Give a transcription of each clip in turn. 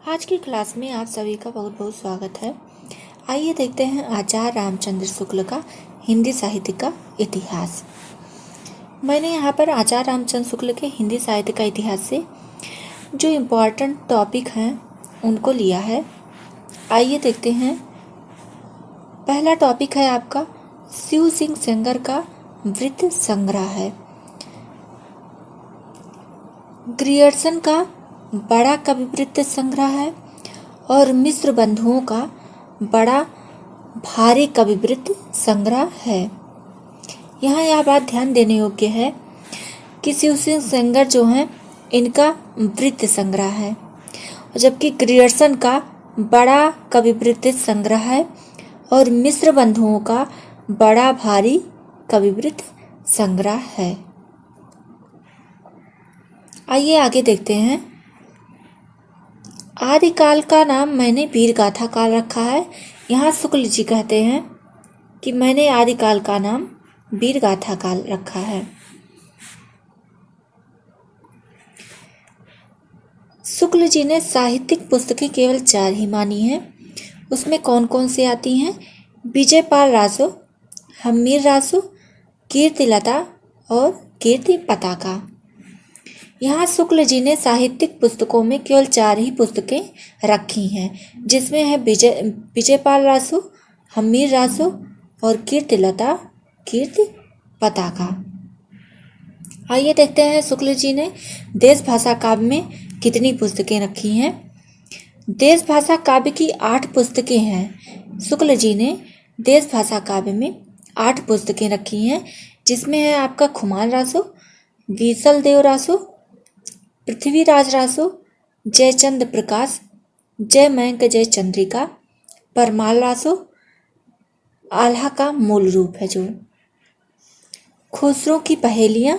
आज की क्लास में आप सभी का बहुत बहुत स्वागत है। आइए देखते हैं आचार्य रामचंद्र शुक्ल का हिंदी साहित्य का इतिहास। मैंने यहाँ पर आचार्य रामचंद्र शुक्ल के हिंदी साहित्य का इतिहास से जो इम्पोर्टेंट टॉपिक हैं उनको लिया है। आइए देखते हैं। पहला टॉपिक है आपका शिव सिंह सेंगर का वृत्त संग्रह है। ग्रियर्सन का बड़ा कविवृत्त संग्रह है और मिश्र बंधुओं का बड़ा भारी कविवृत्त संग्रह है। यहाँ यह बात ध्यान देने योग्य है कि शिव सिंह सेंगर जो हैं इनका वृत्त संग्रह है, जबकि ग्रियर्सन का बड़ा कविवृत्त संग्रह है और मिश्र बंधुओं का बड़ा भारी कविवृत्त संग्रह है। आइए आगे देखते हैं। आदिकाल का नाम मैंने वीर गाथा काल रखा है। यहाँ शुक्ल जी कहते हैं कि मैंने आदिकाल का नाम वीर गाथा काल रखा है। शुक्ल जी ने साहित्यिक पुस्तकें केवल 4 ही मानी हैं। उसमें कौन कौन सी आती हैं? विजयपाल रासो, हम्मीर रासो, कीर्तिलता और कीर्ति पताका। यहाँ शुक्ल जी ने साहित्यिक पुस्तकों में केवल 4 ही पुस्तकें रखी हैं, जिसमें है विजयपाल रासो, हम्मीर रासो और कीर्तिलता कीर्ति पताका। आइए देखते हैं शुक्ल जी ने देश भाषा काव्य में कितनी पुस्तकें रखी हैं। देश भाषा काव्य की 8 पुस्तकें हैं। शुक्ल जी ने देश भाषा काव्य में 8 पुस्तकें रखी हैं, जिसमें है आपका खुमान रासो, बीसल देव रासो, पृथ्वीराज रासो, जयचंद प्रकाश, जय मयंक जय चंद्रिका, परमाल रासो, आल्हा का मूल रूप है जो खुसरो की पहेलियां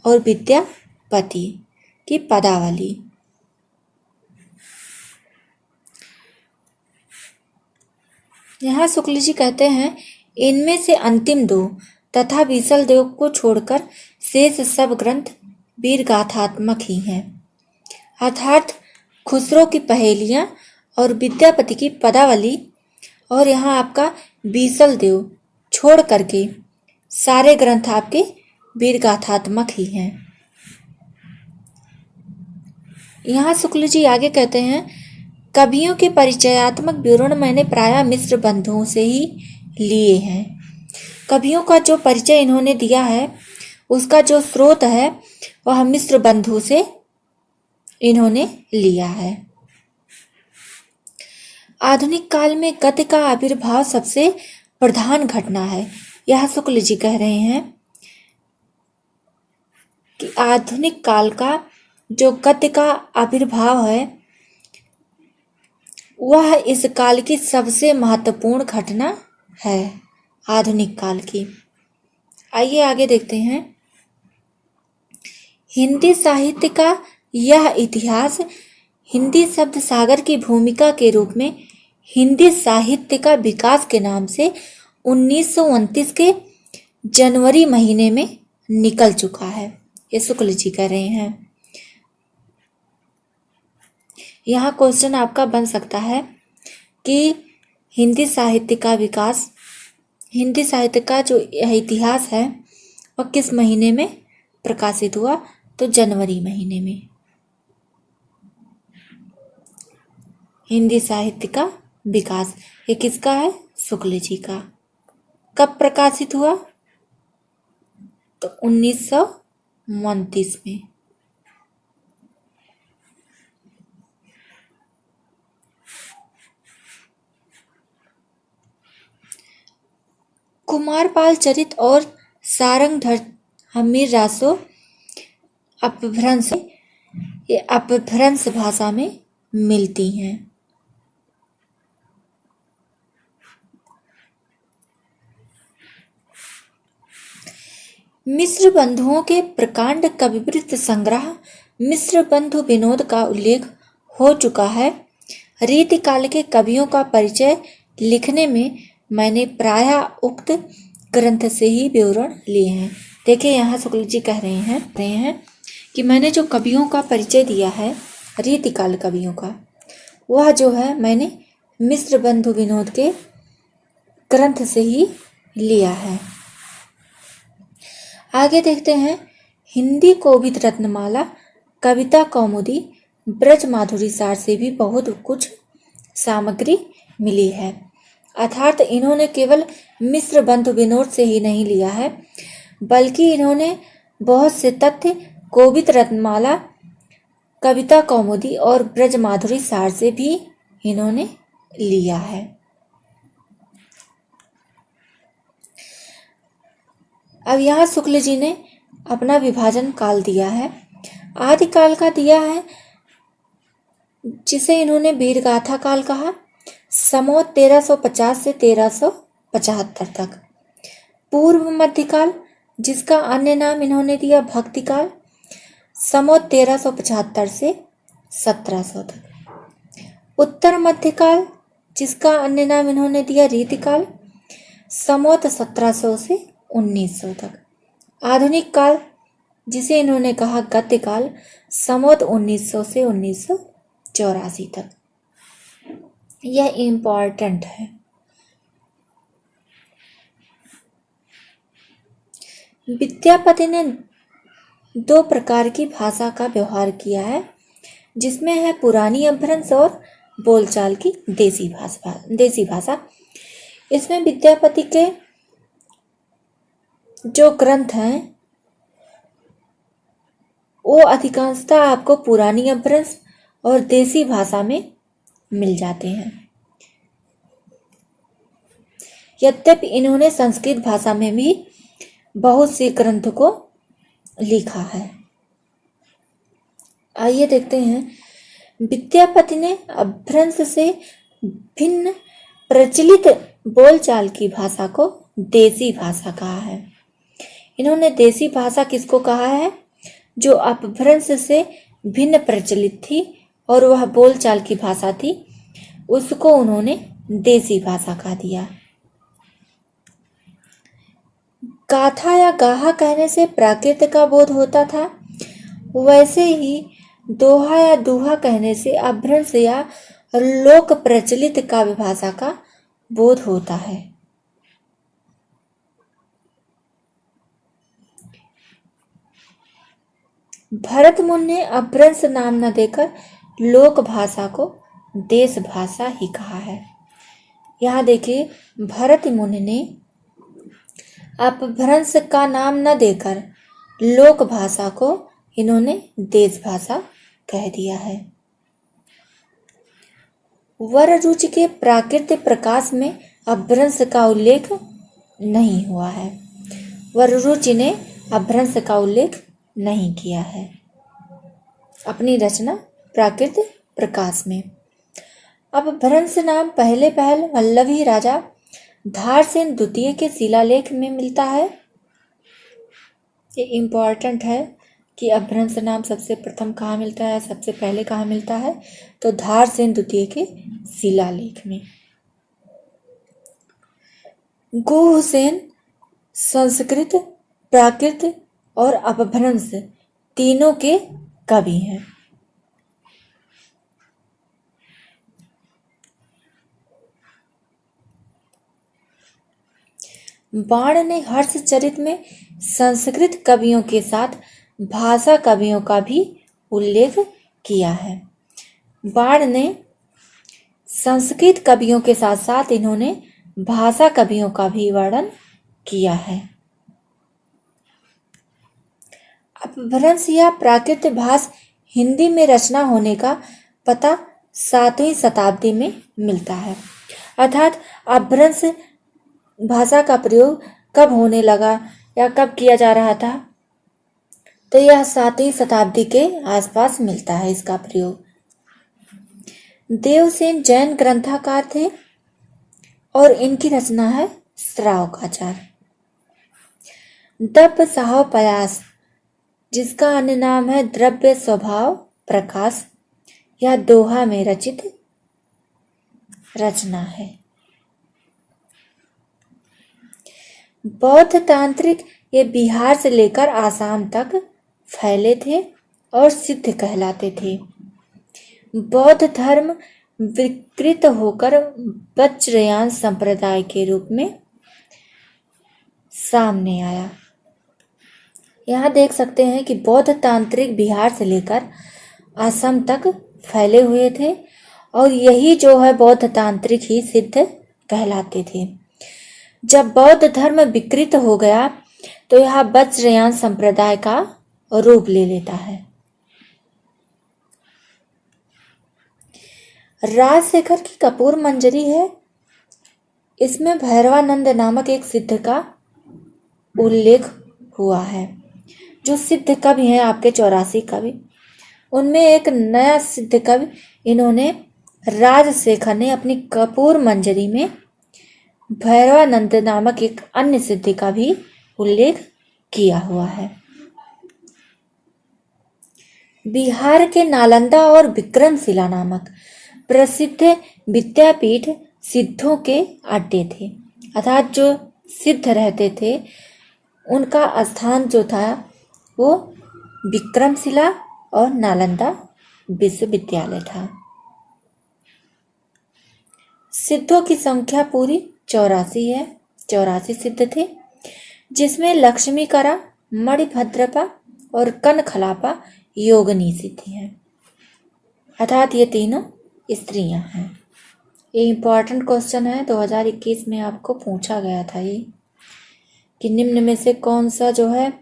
और विद्यापति की पदावली। यहाँ शुक्ल जी कहते हैं इनमें से अंतिम 2 तथा बीसल देव को छोड़कर शेष सब ग्रंथ वीर गाथात्मक ही हैं, अर्थात खुसरो की पहेलियां और विद्यापति की पदावली। और यहाँ आपका बीसल देव छोड़ करके सारे ग्रंथ आपके वीर गाथात्मक ही हैं। यहाँ शुक्ल जी आगे कहते हैं कवियों के परिचयात्मक विवरण मैंने प्रायः मिश्र बंधुओं से ही लिए हैं। कवियों का जो परिचय इन्होंने दिया है उसका जो स्रोत है वह मिश्र बंधु से इन्होंने लिया है। आधुनिक काल में गद्य का आविर्भाव सबसे प्रधान घटना है। यह शुक्ल जी कह रहे हैं कि आधुनिक काल का जो गद्य का आविर्भाव है वह इस काल की सबसे महत्वपूर्ण घटना है, आधुनिक काल की। आइए आगे देखते हैं। हिंदी साहित्य का यह इतिहास हिंदी शब्द सागर की भूमिका के रूप में हिंदी साहित्य का विकास के नाम से 1929 के जनवरी महीने में निकल चुका है। ये शुक्ल जी कह रहे हैं। यहाँ क्वेश्चन आपका बन सकता है कि हिंदी साहित्य का विकास, हिंदी साहित्य का जो इतिहास है वह किस महीने में प्रकाशित हुआ? तो जनवरी महीने में। हिंदी साहित्य का विकास ये किसका है? शुक्ल जी का। कब प्रकाशित हुआ? तो 1929 में। कुमारपाल चरित और सारंगधर हम्मीर रासो अपभ्रंश, ये अपभ्रंश भाषा में मिलती हैं। मिश्र बंधुओं के प्रकांड कविवृत्त संग्रह मिश्र बंधु विनोद का उल्लेख हो चुका है। रीतिकाल के कवियों का परिचय लिखने में मैंने प्रायः उक्त ग्रंथ से ही विवरण लिए हैं। देखिए यहाँ शुक्ल जी कह रहे हैं कि मैंने जो कवियों का परिचय दिया है रीतिकाल कवियों का, वह जो है मैंने मिश्र बंधु विनोद के ग्रंथ से ही लिया है। आगे देखते हैं, हिंदी कोविद रत्नमाला, कविता कौमुदी, ब्रज माधुरी सार से भी बहुत कुछ सामग्री मिली है। अर्थात इन्होंने केवल मिश्र बंधु विनोद से ही नहीं लिया है, बल्कि इन्होंने बहुत से तथ्य कोविद रत्नमाला, कविता कौमुदी और ब्रज माधुरी सार से भी इन्होंने लिया है। अब यहाँ शुक्ल जी ने अपना विभाजन काल दिया है। आदिकाल का दिया है, जिसे इन्होंने वीरगाथा काल कहा, समोत 1350 से 1375 तक। पूर्व मध्यकाल, जिसका अन्य नाम इन्होंने दिया भक्तिकाल, समोत 1375 से 1700 तक। उत्तर मध्यकाल, जिसका अन्य नाम इन्होंने दिया रीतिकाल, समोत 1700 से 1900 तक। आधुनिक काल, जिसे इन्होंने कहा गद्यकाल, समोत 1900 से 1984 तक। यह इम्पॉर्टेंट है। विद्यापति ने दो प्रकार की भाषा का व्यवहार किया है, जिसमें है पुरानी अपभ्रंश और बोलचाल की देसी भाषा। इसमें विद्यापति के जो ग्रंथ हैं वो अधिकांशतः आपको पुरानी अपभ्रंश और देसी भाषा में मिल जाते हैं। यद्यपि इन्होंने संस्कृत भाषा में भी बहुत से ग्रंथ को लिखा है। आइए देखते हैं, विद्यापति ने अपभ्रंश से भिन्न प्रचलित बोलचाल की भाषा को देसी भाषा कहा है। इन्होंने देसी भाषा किसको कहा है? जो अपभ्रंश से भिन्न प्रचलित थी और वह बोलचाल की भाषा थी, उसको उन्होंने देसी भाषा कह दिया। गाथा या गाहा कहने से प्राकृत का बोध होता था, वैसे ही दोहा या दूहा कहने से अपभ्रंश या लोक प्रचलित काव्य भाषा का बोध होता है। भरत मुनि ने अपभ्रंश नाम न देकर लोक भाषा को देश भाषा ही कहा है। यहाँ देखिए, भरत मुनि ने अपभ्रंश का नाम न देकर लोक भाषा को इन्होंने देश भाषा कह दिया है। वररुचि के प्राकृतिक प्रकाश में अपभ्रंश का उल्लेख नहीं हुआ है। वररुचि ने अपभ्रंश का उल्लेख नहीं किया है अपनी रचना प्राकृतिक प्रकाश में। अपभ्रंश नाम पहले वल्लभी राजा धारसेन द्वितीय के शिलालेख में मिलता है। ये इम्पॉर्टेंट है कि अपभ्रंश नाम सबसे प्रथम कहाँ मिलता है, सबसे पहले कहाँ मिलता है, तो धारसेन द्वितीय के शिलालेख में। गुहसेन संस्कृत, प्राकृत और अपभ्रंश तीनों के कवि हैं। बाण ने हर्षचरित में संस्कृत कवियों के साथ भाषा कवियों का भी उल्लेख किया है। बाण ने संस्कृत कवियों के साथ साथ इन्होंने भाषा कवियों का भी वर्णन किया है। अपभ्रंश या प्राकृत भाष हिंदी में रचना होने का पता 7वीं शताब्दी में मिलता है। अर्थात अपभ्रंश भाषा का प्रयोग कब होने लगा या कब किया जा रहा था, तो यह 7वीं शताब्दी के आसपास मिलता है इसका प्रयोग। देवसेन जैन ग्रंथकार थे और इनकी रचना है श्रावकाचार। दब्ब साहब पयास, जिसका अन्य नाम है द्रव्य स्वभाव प्रकाश, यह दोहा में रचित रचना है। बौद्ध तांत्रिक ये बिहार से लेकर आसाम तक फैले थे और सिद्ध कहलाते थे। बौद्ध धर्म विकृत होकर वज्रयान संप्रदाय के रूप में सामने आया। यहाँ देख सकते हैं कि बौद्ध तांत्रिक बिहार से लेकर असम तक फैले हुए थे और यही जो है बौद्ध तांत्रिक ही सिद्ध कहलाते थे। जब बौद्ध धर्म विकृत हो गया तो यह वज्रयान संप्रदाय का रूप ले लेता है। राजशेखर की कपूर मंजरी है, इसमें भैरवानंद नामक एक सिद्ध का उल्लेख हुआ है। जो सिद्ध कवि हैं आपके 84 कवि, उनमें एक नया सिद्ध कवि इन्होंने राजशेखर ने अपनी कपूर मंजरी में भैरवानंद नामक एक अन्य सिद्ध का भी उल्लेख किया हुआ है। बिहार के नालंदा और विक्रमशिला नामक प्रसिद्ध विद्यापीठ सिद्धों के अड्डे थे, अर्थात जो सिद्ध रहते थे उनका स्थान जो था वो विक्रमशिला और नालंदा विश्वविद्यालय था। सिद्धों की संख्या पूरी 84 है, 84 सिद्ध थे, जिसमें लक्ष्मीकरा, मणिभद्रपा और कनखलापा योगिनी सिद्धि हैं, अर्थात ये तीनों स्त्रियां हैं। ये इम्पॉर्टेंट क्वेश्चन है, 2021 में आपको पूछा गया था ये कि निम्न में से कौन सा जो है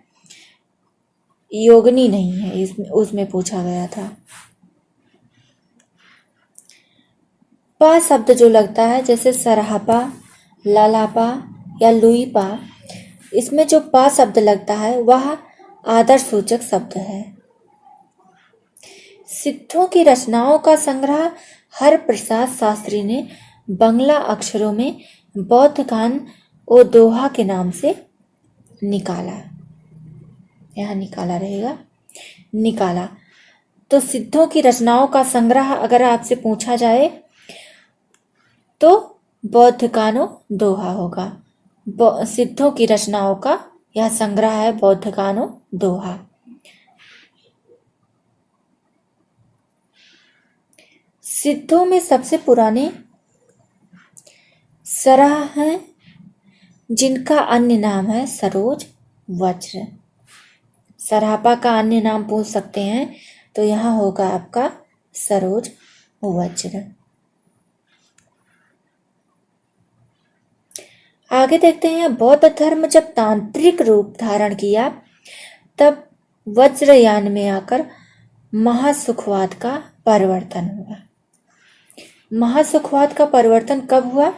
योगिनी नहीं है, इसमें उसमें पूछा गया था। पा शब्द जो लगता है जैसे सरहापा, लालापा या लुईपा, इसमें जो पा शब्द लगता है वह आदर्श सूचक शब्द है। सिद्धों की रचनाओं का संग्रह हरप्रसाद शास्त्री ने बंगला अक्षरों में बौद्ध कान ओ दोहा के नाम से निकाला। यहाँ निकाला रहेगा, निकाला। तो सिद्धों की रचनाओं का संग्रह अगर आपसे पूछा जाए तो बौद्ध कानो दोहा होगा। सिद्धों की रचनाओं का यह संग्रह है बौद्ध कानो दोहा। सिद्धों में सबसे पुराने सरह हैं जिनका अन्य नाम है सरोज वज्र। सरहापा का अन्य नाम पूछ सकते हैं तो यहाँ होगा आपका सरोज वज्र। आगे देखते हैं, बौद्ध धर्म जब तांत्रिक रूप धारण किया तब वज्रयान में आकर महासुखवाद का परिवर्तन हुआ। महासुखवाद का परिवर्तन कब हुआ?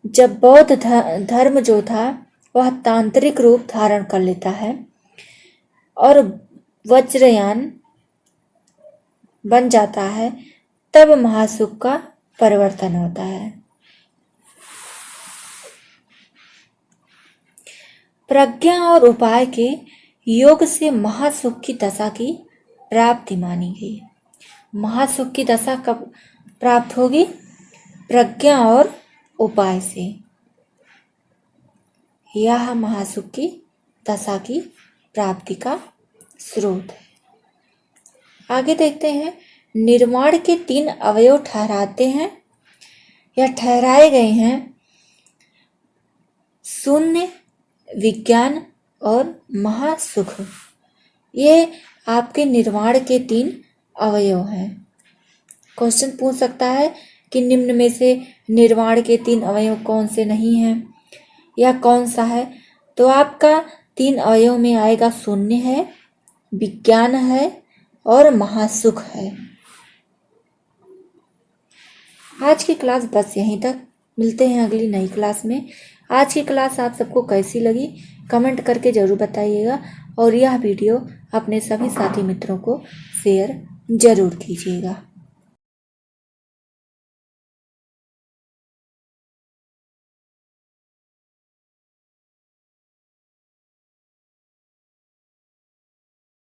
जब बौद्ध धर्म जो था वह तांत्रिक रूप धारण कर लेता है और वज्रयान बन जाता है, तब महासुख का परिवर्तन होता है। प्रज्ञा और उपाय के योग से महासुख की दशा की प्राप्ति मानी गई। महासुख की दशा कब प्राप्त होगी? प्रज्ञा और उपाय से। यह महासुख की दशा की प्राप्ति का स्रोत है। आगे देखते हैं, निर्माण के 3 अवयव ठहराते हैं या ठहराए गए हैं शून्य, विज्ञान और महासुख। ये आपके निर्माण के 3 अवयव हैं। क्वेश्चन पूछ सकता है कि निम्न में से निर्माण के 3 अवयव कौन से नहीं हैं या कौन सा है? तो आपका 3 अवयव में आएगा शून्य है, विज्ञान है और महासुख है। आज की क्लास बस यहीं तक, मिलते हैं अगली नई क्लास में। आज की क्लास आप सबको कैसी लगी कमेंट करके ज़रूर बताइएगा और यह वीडियो अपने सभी साथी मित्रों को शेयर ज़रूर कीजिएगा।